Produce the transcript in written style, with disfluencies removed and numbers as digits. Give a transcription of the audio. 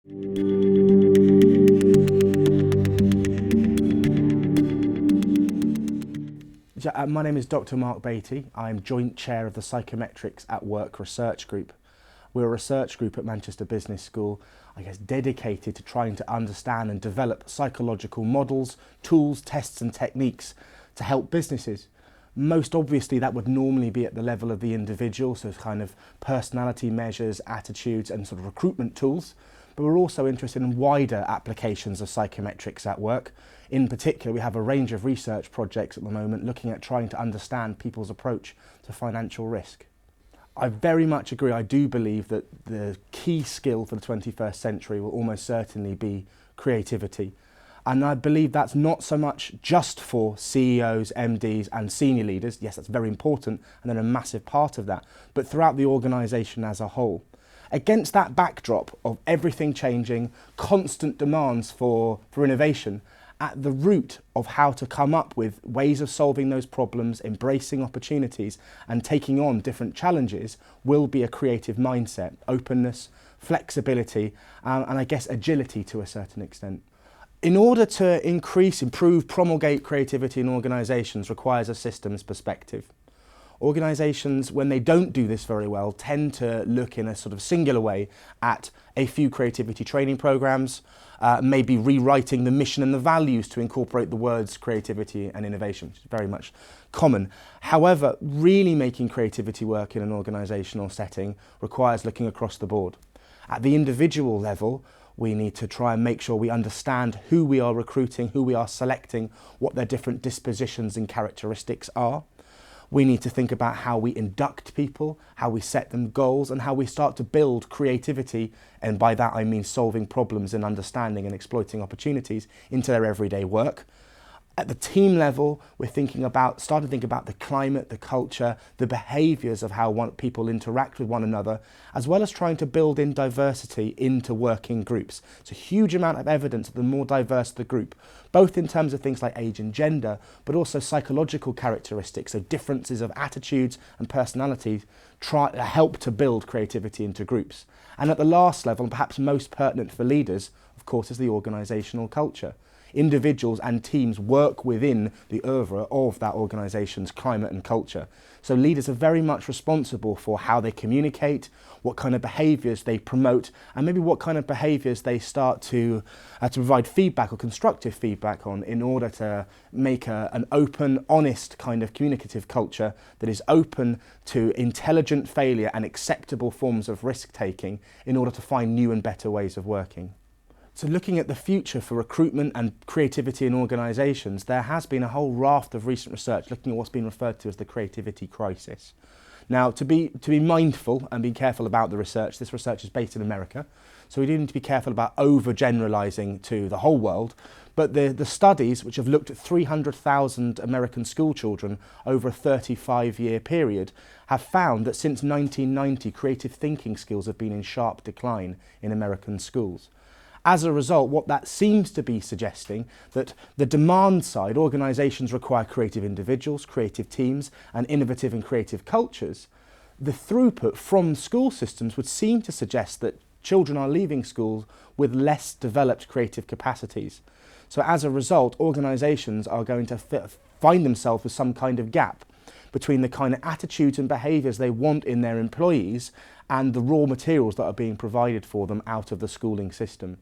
My name is Dr. Mark Batey. I'm Joint Chair of the Psychometrics at Work Research Group. We're a research group at Manchester Business School, dedicated to trying to understand and develop psychological models, tools, tests and techniques to help businesses. Most obviously that would normally be at the level of the individual, so kind of personality measures, attitudes and sort of recruitment tools. But we're also interested in wider applications of psychometrics at work. In particular, we have a range of research projects at the moment looking at trying to understand people's approach to financial risk. I very much agree. I do believe that the key skill for the 21st century will almost certainly be creativity. And I believe that's not so much just for CEOs, MDs and senior leaders. Yes, that's very important and they're a massive part of that, but throughout the organisation as a whole. Against that backdrop of everything changing, constant demands for innovation, at the root of how to come up with ways of solving those problems, embracing opportunities and taking on different challenges will be a creative mindset, openness, flexibility and I guess agility to a certain extent. In order to improve, promulgate creativity in organisations requires a systems perspective. Organisations, when they don't do this very well, tend to look in a sort of singular way at a few creativity training programmes, maybe rewriting the mission and the values to incorporate the words creativity and innovation, which is very much common. However, really making creativity work in an organisational setting requires looking across the board. At the individual level, we need to try and make sure we understand who we are recruiting, who we are selecting, what their different dispositions and characteristics are. We need to think about how we induct people, how we set them goals and how we start to build creativity, and by that I mean solving problems and understanding and exploiting opportunities into their everyday work. At the team level, we're starting to think about the climate, the culture, the behaviours of how people interact with one another, as well as trying to build in diversity into working groups. It's a huge amount of evidence that the more diverse the group, both in terms of things like age and gender, but also psychological characteristics, so differences of attitudes and personalities, help to build creativity into groups. And at the last level, and perhaps most pertinent for leaders, of course, is the organisational culture. Individuals and teams work within the oeuvre of that organisation's climate and culture. So leaders are very much responsible for how they communicate, what kind of behaviours they promote, and maybe what kind of behaviours they start to provide feedback or constructive feedback on in order to make an open, honest kind of communicative culture that is open to intelligent failure and acceptable forms of risk-taking in order to find new and better ways of working. So looking at the future for recruitment and creativity in organisations, there has been a whole raft of recent research looking at what's been referred to as the creativity crisis. Now, to be mindful and be careful about the research, this research is based in America, so we do need to be careful about over-generalising to the whole world, but the studies, which have looked at 300,000 American school children over a 35-year period, have found that since 1990, creative thinking skills have been in sharp decline in American schools. As a result, what that seems to be suggesting that the demand side, organisations require creative individuals, creative teams and innovative and creative cultures. The throughput from school systems would seem to suggest that children are leaving schools with less developed creative capacities. So as a result, organisations are going to find themselves with some kind of gap between the kind of attitudes and behaviours they want in their employees and the raw materials that are being provided for them out of the schooling system.